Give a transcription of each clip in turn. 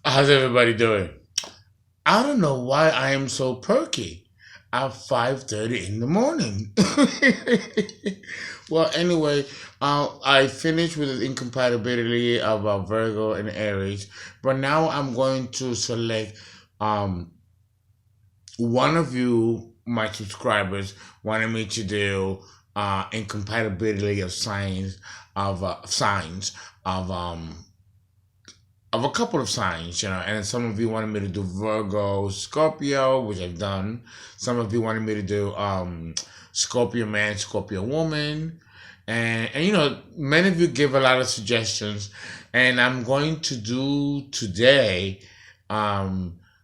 How's everybody doing? I don't know why I am so perky at 5:30 in the morning. Well, anyway, I finished with the incompatibility of Virgo and Aries, but now I'm going to select um, one of you, my subscribers, wanted me to do incompatibility of signs of a couple of signs, and some of you wanted me to do Virgo, Scorpio, which I've done. Some of you wanted me to do Scorpio man, Scorpio woman, and many of you give a lot of suggestions, and I'm going to do today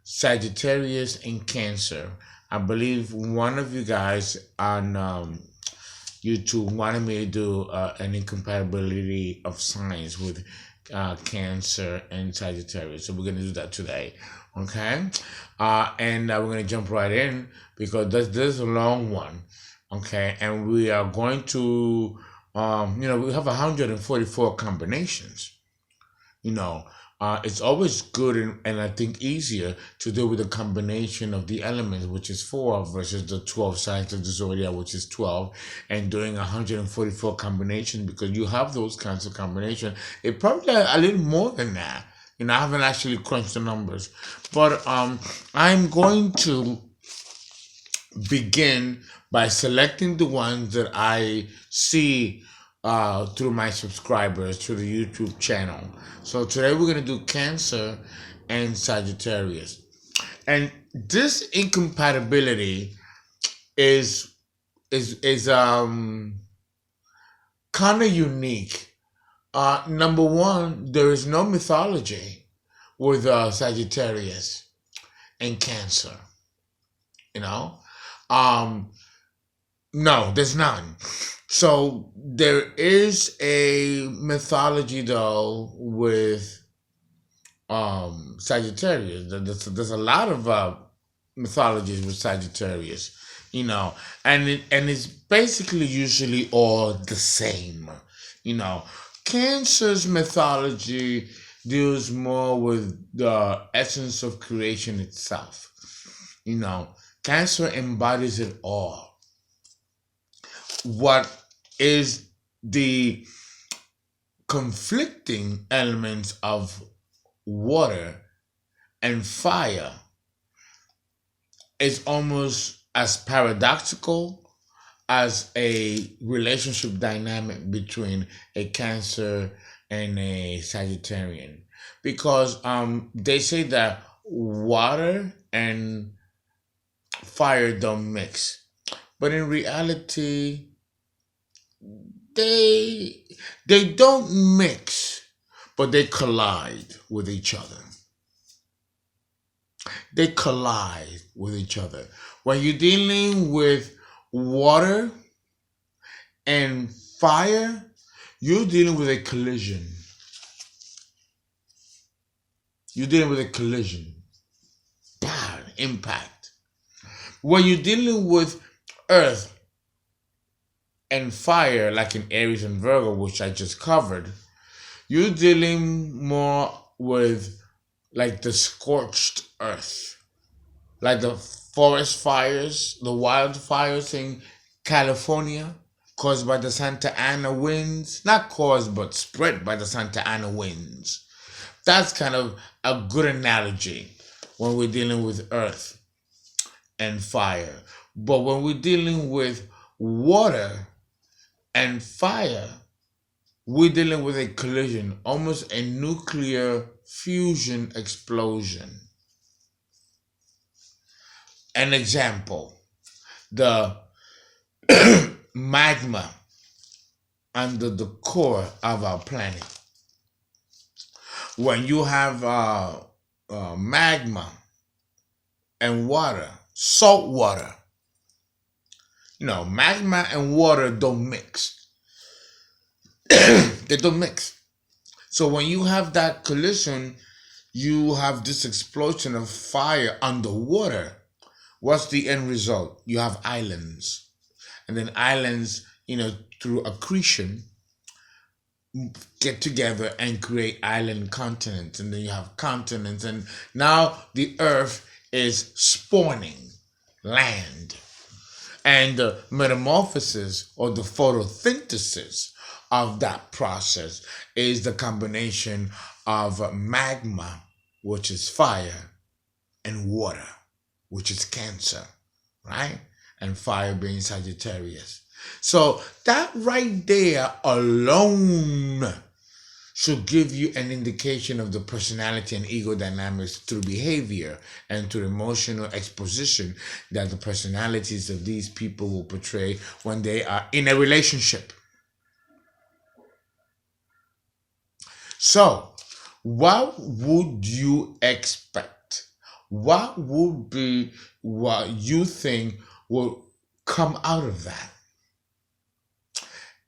Sagittarius and Cancer. I believe one of you guys on YouTube wanted me to do an incompatibility of signs with Cancer and Sagittarius. So we're going to do that today. Okay? And we're going to jump right in because this is a long one. Okay? And we are going to, we have 144 combinations. It's always good and I think easier to do with a combination of the elements, which is 4, versus the 12 signs of the zodiac, which is 12, and doing 144 combinations because you have those kinds of combinations. It probably a little more than that. I haven't actually crunched the numbers, but I'm going to begin by selecting the ones that I see through my subscribers through the YouTube channel. So today we're going to do Cancer and Sagittarius. And this incompatibility is kind of unique. Number one, there is no mythology with Sagittarius and Cancer. No, there's none. So there is a mythology though with Sagittarius. There's a lot of mythologies with Sagittarius, and it's basically usually all the same. Cancer's mythology deals more with the essence of creation itself. Cancer embodies it all. What is the conflicting elements of water and fire is almost as paradoxical as a relationship dynamic between a Cancer and a Sagittarian, because they say that water and fire don't mix, but in reality they don't mix, but they collide with each other. They collide with each other. When you're dealing with water and fire, you're dealing with a collision. You're dealing with a collision. Bad impact. When you're dealing with earth and fire, like in Aries and Virgo, which I just covered, you're dealing more with like the scorched earth, like the forest fires, the wildfires in California, caused by the Santa Ana winds. Not caused, but spread by the Santa Ana winds. That's kind of a good analogy when we're dealing with earth and fire. But when we're dealing with water and fire, we're dealing with a collision, almost a nuclear fusion explosion. An example, the magma under the core of our planet. When you have magma and water, salt water, magma and water don't mix. They don't mix. So when you have that collision, you have this explosion of fire underwater. What's the end result? You have islands. And then islands, through accretion, get together and create island continents, and then you have continents, and now the earth is spawning land. And the metamorphosis or the photosynthesis of that process is the combination of magma, which is fire, and water, which is Cancer, right? And fire being Sagittarius. So that right there alone should give you an indication of the personality and ego dynamics through behavior and through emotional exposition that the personalities of these people will portray when they are in a relationship. So, what would you expect? What would be what you think will come out of that?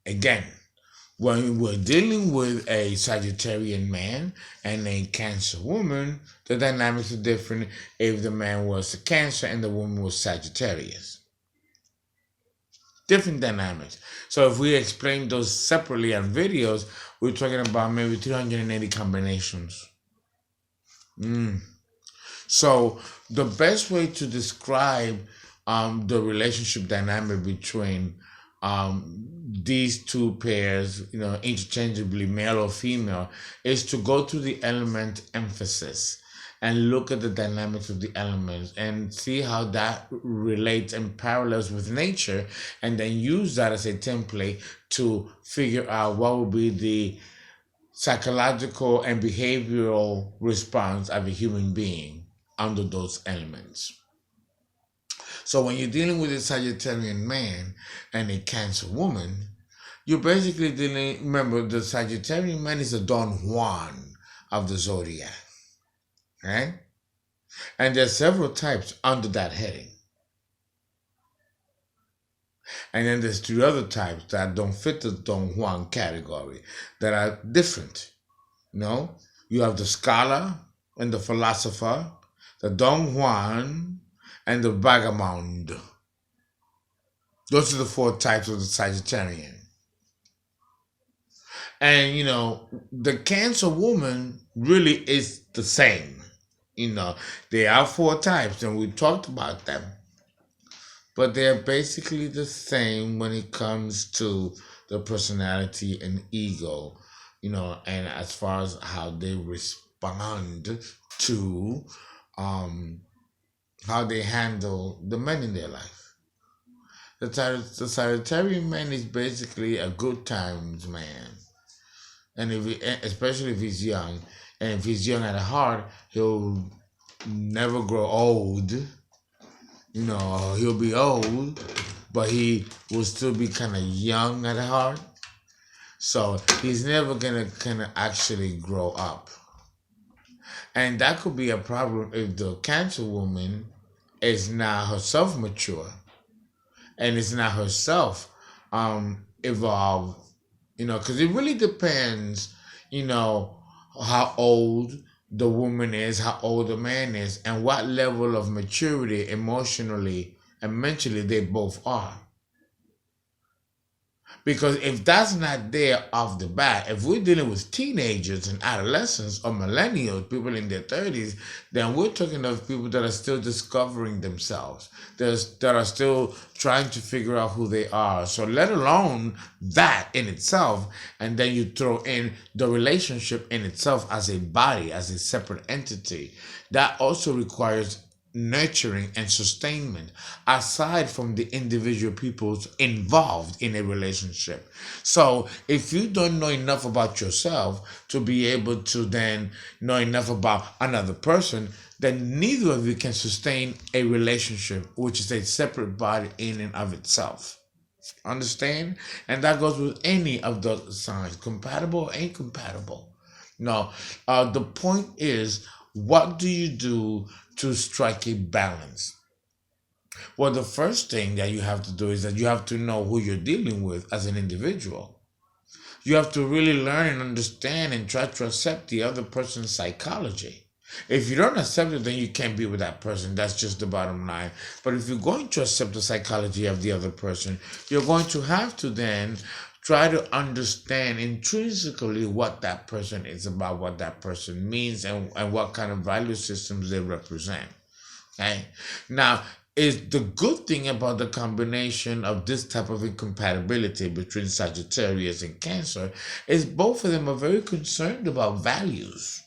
Again, when we're dealing with a Sagittarian man and a Cancer woman, the dynamics are different if the man was a Cancer and the woman was Sagittarius. Different dynamics. So if we explain those separately on videos, we're talking about maybe 380 combinations. So the best way to describe the relationship dynamic between these two pairs, interchangeably male or female, is to go to the element emphasis and look at the dynamics of the elements and see how that relates and parallels with nature, and then use that as a template to figure out what will be the psychological and behavioral response of a human being under those elements. So when you're dealing with a Sagittarian man and a Cancer woman, you're basically dealing, remember, the Sagittarian man is the Don Juan of the zodiac, right? And there's several types under that heading. And then there's three other types that don't fit the Don Juan category that are different. You have the scholar and the philosopher, the Don Juan, and the vagabond. Those are the four types of the Sagittarian. And, the Cancer woman really is the same. There are four types, and we talked about them. But they're basically the same when it comes to the personality and ego, and as far as how they respond to how they handle the men in their life. The Sagittarian man is basically a good times man. And especially if he's young, and if he's young at heart, he'll never grow old. He'll be old, but he will still be kind of young at heart. So he's never gonna kind of actually grow up. And that could be a problem if the Cancer woman is not herself mature and is not herself evolved, because it really depends, how old the woman is, how old the man is, and what level of maturity emotionally and mentally they both are. Because if that's not there off the bat, if we're dealing with teenagers and adolescents or millennials, people in their 30s, then we're talking of people that are still discovering themselves, that are still trying to figure out who they are. So let alone that in itself, and then you throw in the relationship in itself as a body, as a separate entity, that also requires nurturing and sustainment aside from the individual people involved in a relationship. So if you don't know enough about yourself to be able to then know enough about another person, then neither of you can sustain a relationship, which is a separate body in and of itself. Understand? And that goes with any of the signs, compatible or incompatible. No, the point is, what do you do to strike a balance? Well, the first thing that you have to do is that you have to know who you're dealing with as an individual. You have to really learn and understand and try to accept the other person's psychology. If you don't accept it, then you can't be with that person. That's just the bottom line. But if you're going to accept the psychology of the other person, you're going to have to then try to understand intrinsically what that person is about, what that person means, and what kind of value systems they represent. Okay? Now, is the good thing about the combination of this type of incompatibility between Sagittarius and Cancer is both of them are very concerned about values.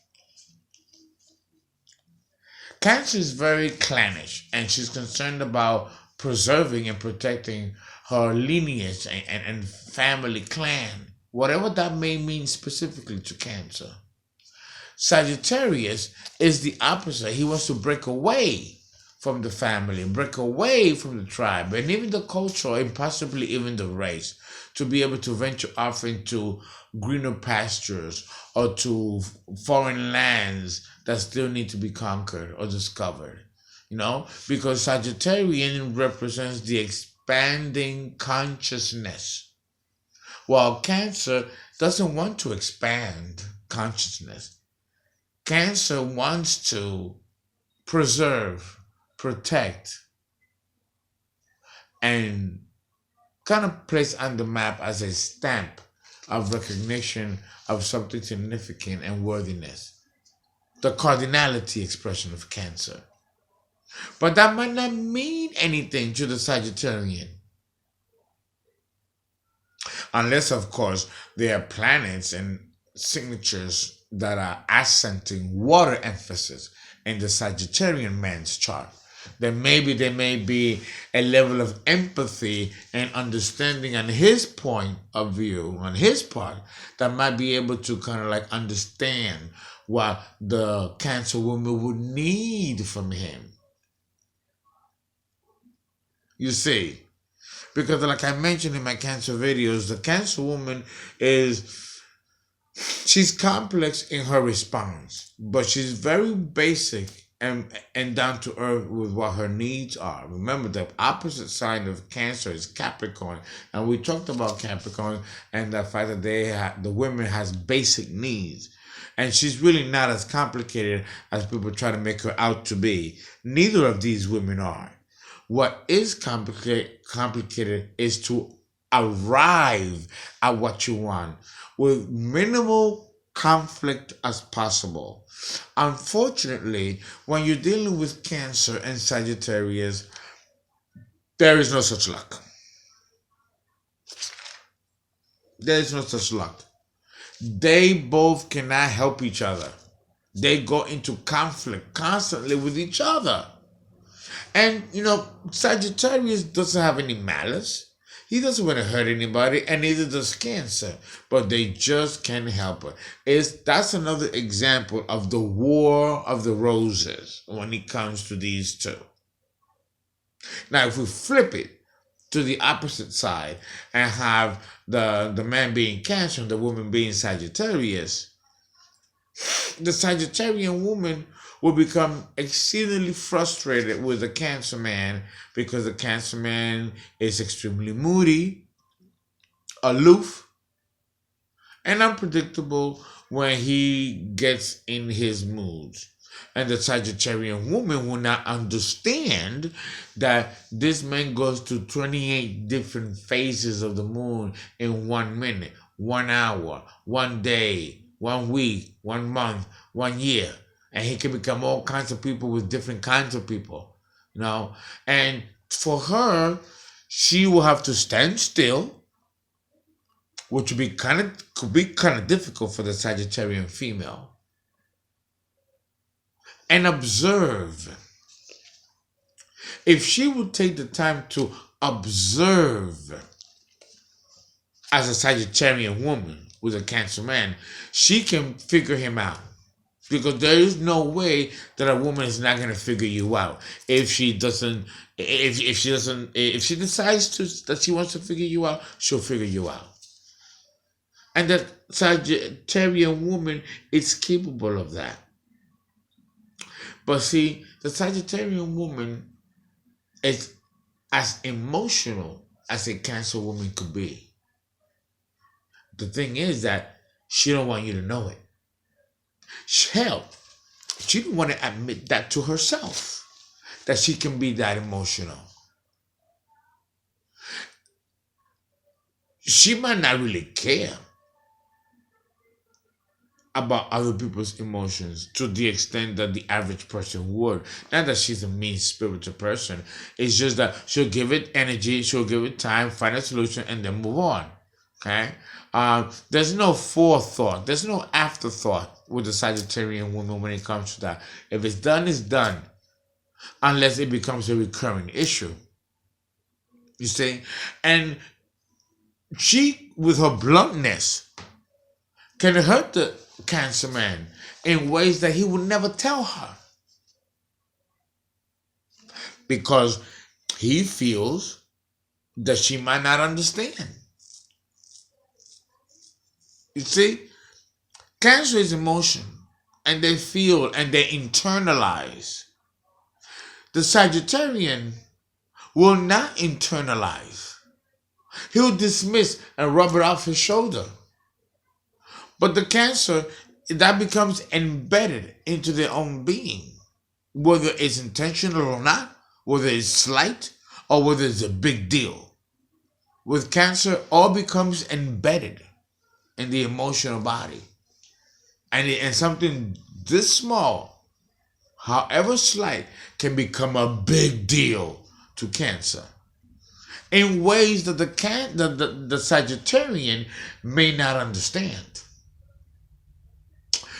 Cancer is very clannish, and she's concerned about preserving and protecting her lineage and family clan, whatever that may mean specifically to Cancer. Sagittarius is the opposite. He wants to break away from the family, break away from the tribe, and even the culture, and possibly even the race, to be able to venture off into greener pastures or to foreign lands that still need to be conquered or discovered. Because Sagittarian represents the expanding consciousness, while Cancer doesn't want to expand consciousness. Cancer wants to preserve, protect, and kind of place on the map as a stamp of recognition of something significant and worthiness. The cardinality expression of Cancer. But that might not mean anything to the Sagittarian. Unless, of course, there are planets and signatures that are accenting water emphasis in the Sagittarian man's chart. Then maybe there may be a level of empathy and understanding on his point of view, on his part, that might be able to kind of like understand what the Cancer woman would need from him. You see, because like I mentioned in my Cancer videos, the Cancer woman she's complex in her response, but she's very basic and down to earth with what her needs are. Remember, the opposite sign of Cancer is Capricorn, and we talked about Capricorn and the fact that the women has basic needs, and she's really not as complicated as people try to make her out to be. Neither of these women are. What is complicated is to arrive at what you want with minimal conflict as possible. Unfortunately, when you're dealing with Cancer and Sagittarius, there is no such luck. There is no such luck. They both cannot help each other. They go into conflict constantly with each other. And, Sagittarius doesn't have any malice. He doesn't want to hurt anybody, and neither does Cancer. But they just can't help it. That's another example of the war of the roses when it comes to these two. Now, if we flip it to the opposite side and have the man being Cancer and the woman being Sagittarius, the Sagittarian woman will become exceedingly frustrated with the Cancer man because the Cancer man is extremely moody, aloof, and unpredictable when he gets in his moods. And the Sagittarian woman will not understand that this man goes through 28 different phases of the moon in 1 minute, 1 hour, 1 day, 1 week, 1 month, 1 year. And he can become all kinds of people with different kinds of people, And for her, she will have to stand still, which could be kind of difficult for the Sagittarian female, and observe. If she would take the time to observe as a Sagittarian woman with a Cancer man, she can figure him out. Because there is no way that a woman is not going to figure you out if she decides that she wants to figure you out, she'll figure you out. And that Sagittarian woman is capable of that. But see, the Sagittarian woman is as emotional as a Cancer woman could be. The thing is that she don't want you to know it. Hell, she didn't want to admit that to herself, that she can be that emotional. she might not really care about other people's emotions to the extent that the average person would. Not that she's a mean spirited person. It's just that she'll give it energy, she'll give it time, find a solution, and then move on. Okay? There's no forethought, there's no afterthought with the Sagittarian woman when it comes to that. If it's done, it's done. Unless it becomes a recurring issue. You see? And she, with her bluntness, can hurt the Cancer man in ways that he would never tell her. Because he feels that she might not understand. You see? Cancer is emotion. And they feel and they internalize. The Sagittarian will not internalize. He'll dismiss and rub it off his shoulder. But the Cancer, that becomes embedded into their own being. Whether it's intentional or not, whether it's slight or whether it's a big deal. With Cancer, all becomes embedded in the emotional body. And something this small, however slight, can become a big deal to Cancer. In ways that the Sagittarian may not understand.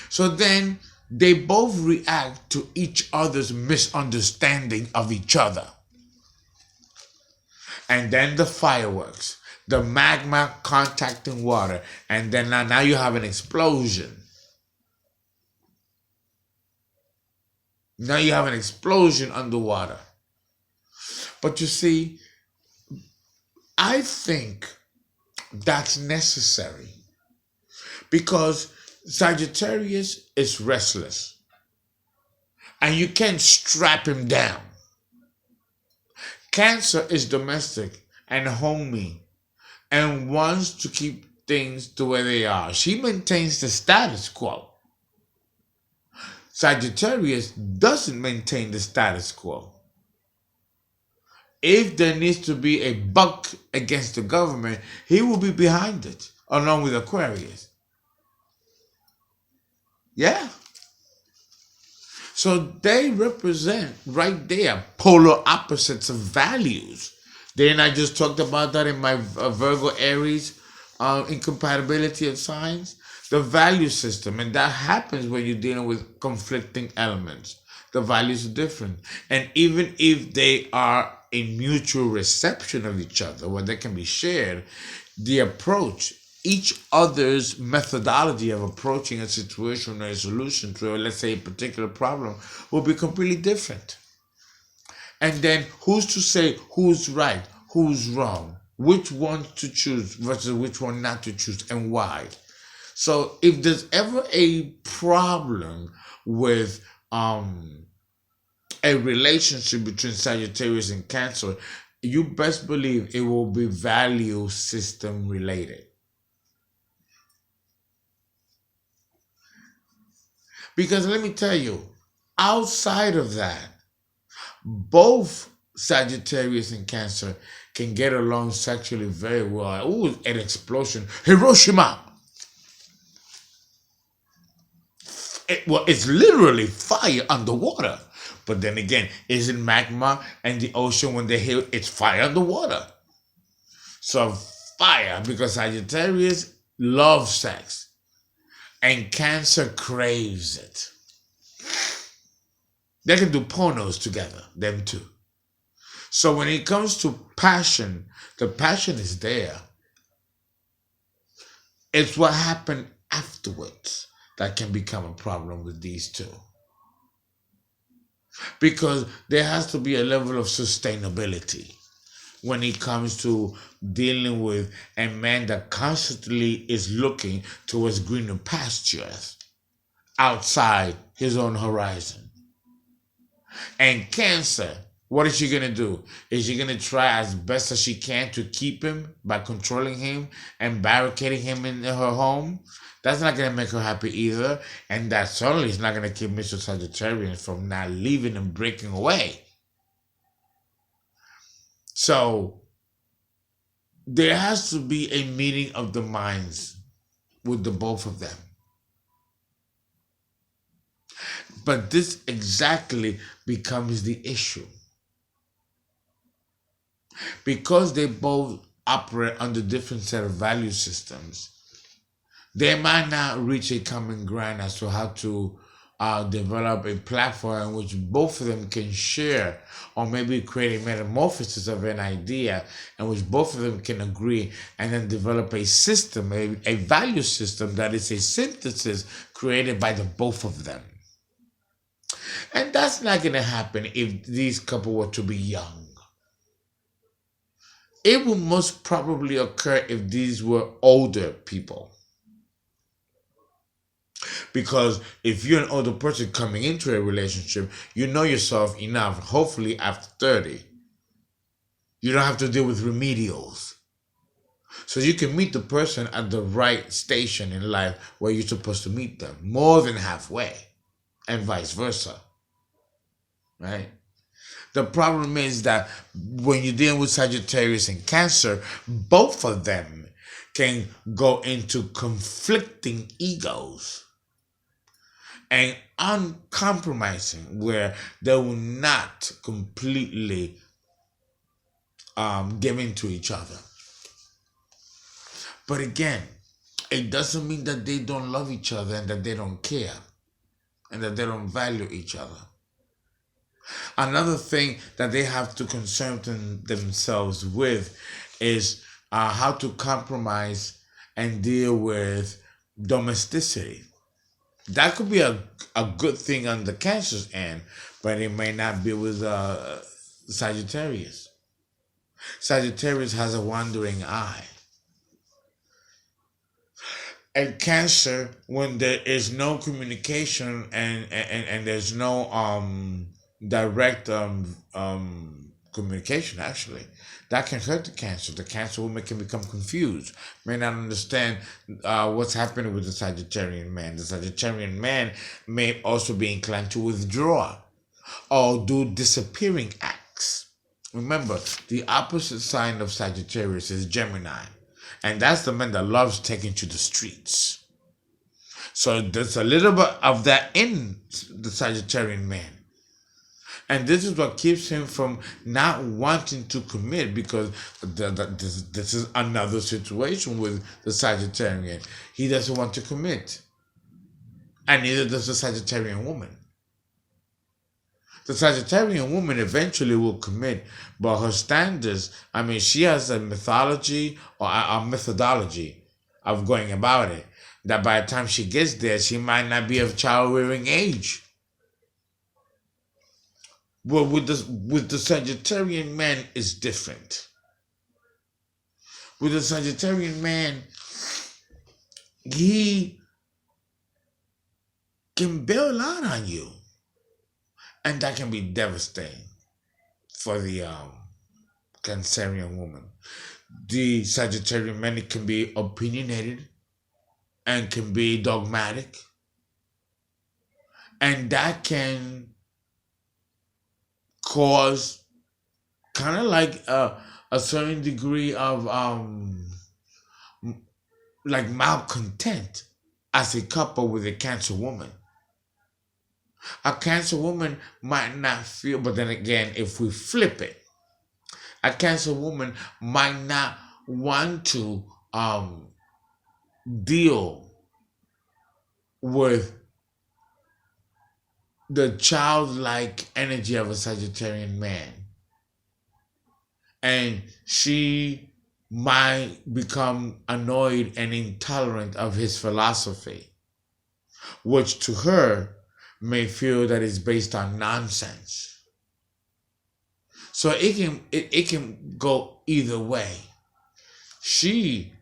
So then they both react to each other's misunderstanding of each other. And then the fireworks, the magma contacting water, and then now you have an explosion. Now you have an explosion underwater. But you see, I think that's necessary because Sagittarius is restless and you can't strap him down. Cancer is domestic and homey and wants to keep things the way they are. She maintains the status quo. Sagittarius doesn't maintain the status quo. If there needs to be a buck against the government, he will be behind it, along with Aquarius. Yeah. So they represent right there polar opposites of values. Then I just talked about that in my Virgo Aries incompatibility of signs. The value system, and that happens when you're dealing with conflicting elements. The values are different. And even if they are in mutual reception of each other, where they can be shared, the approach, each other's methodology of approaching a situation or a solution to, let's say, a particular problem will be completely different. And then who's to say who's right, who's wrong, which one to choose versus which one not to choose, and why? So if there's ever a problem with a relationship between Sagittarius and Cancer, you best believe it will be value system related. Because let me tell you, outside of that, both Sagittarius and Cancer can get along sexually very well. Ooh, an explosion. Hiroshima! It's literally fire underwater. But then again, isn't magma and the ocean when they hit, it's fire underwater. So fire, because Sagittarius loves sex. And Cancer craves it. They can do pornos together, them two. So when it comes to passion, the passion is there. It's what happened afterwards that can become a problem with these two. Because there has to be a level of sustainability when it comes to dealing with a man that constantly is looking towards greener pastures outside his own horizon. And Cancer, what is she going to do? Is she going to try as best as she can to keep him by controlling him and barricading him in her home? That's not going to make her happy either. And that certainly is not going to keep Mr. Sagittarius from not leaving and breaking away. So, there has to be a meeting of the minds with the both of them. But this exactly becomes the issue. Because they both operate under different set of value systems, they might not reach a common ground as to how to develop a platform in which both of them can share, or maybe create a metamorphosis of an idea in which both of them can agree and then develop a system, a value system that is a synthesis created by the both of them. And that's not going to happen if these couple were to be young. It will most probably occur if these were older people. Because if you're an older person coming into a relationship, you know yourself enough, hopefully after 30. You don't have to deal with remedials. So you can meet the person at the right station in life where you're supposed to meet them, more than halfway, and vice versa. Right? The problem is that when you're dealing with Sagittarius and Cancer, both of them can go into conflicting egos and uncompromising, where they will not completely give in to each other. But again, it doesn't mean that they don't love each other and that they don't care and that they don't value each other. Another thing that they have to concern themselves with is how to compromise and deal with domesticity. That could be a good thing on the Cancer's end, but it may not be with Sagittarius. Sagittarius has a wandering eye. And Cancer, when there is no communication and there's no direct communication, actually, that can hurt the Cancer. The Cancer woman can become confused, may not understand what's happening with the Sagittarian man. The Sagittarian man may also be inclined to withdraw or do disappearing acts. Remember, the opposite sign of Sagittarius is Gemini, and that's the man that loves taking to the streets. So there's a little bit of that in the Sagittarian man. And this is what keeps him from not wanting to commit, because this is another situation with the Sagittarian. He doesn't want to commit. And neither does the Sagittarian woman. The Sagittarian woman eventually will commit, but her standards, she has a methodology or a methodology of going about it, that by the time she gets there, she might not be of child-rearing age. Well, with the Sagittarian man, it's different. With the Sagittarian man, he can bail out on you, and that can be devastating for the Cancerian woman. The Sagittarian man, it can be opinionated and can be dogmatic, and that can cause kind of like a certain degree of like malcontent as a couple with a Cancer woman. A Cancer woman might not feel, but then again, if we flip it, a Cancer woman might not want to deal with the childlike energy of a Sagittarian man. And she might become annoyed and intolerant of his philosophy, which to her may feel that it's based on nonsense. So it can go either way. She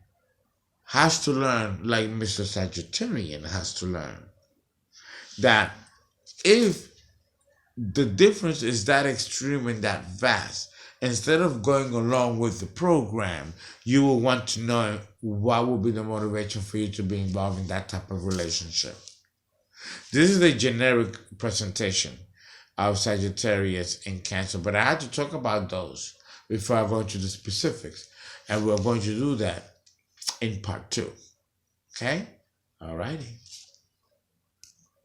has to learn, like Mr. Sagittarian has to learn, that if the difference is that extreme and that vast, instead of going along with the program, you will want to know what will be the motivation for you to be involved in that type of relationship. This is a generic presentation of Sagittarius and Cancer, but I had to talk about those before I go into the specifics. And we're going to do that in part 2. Okay? All righty.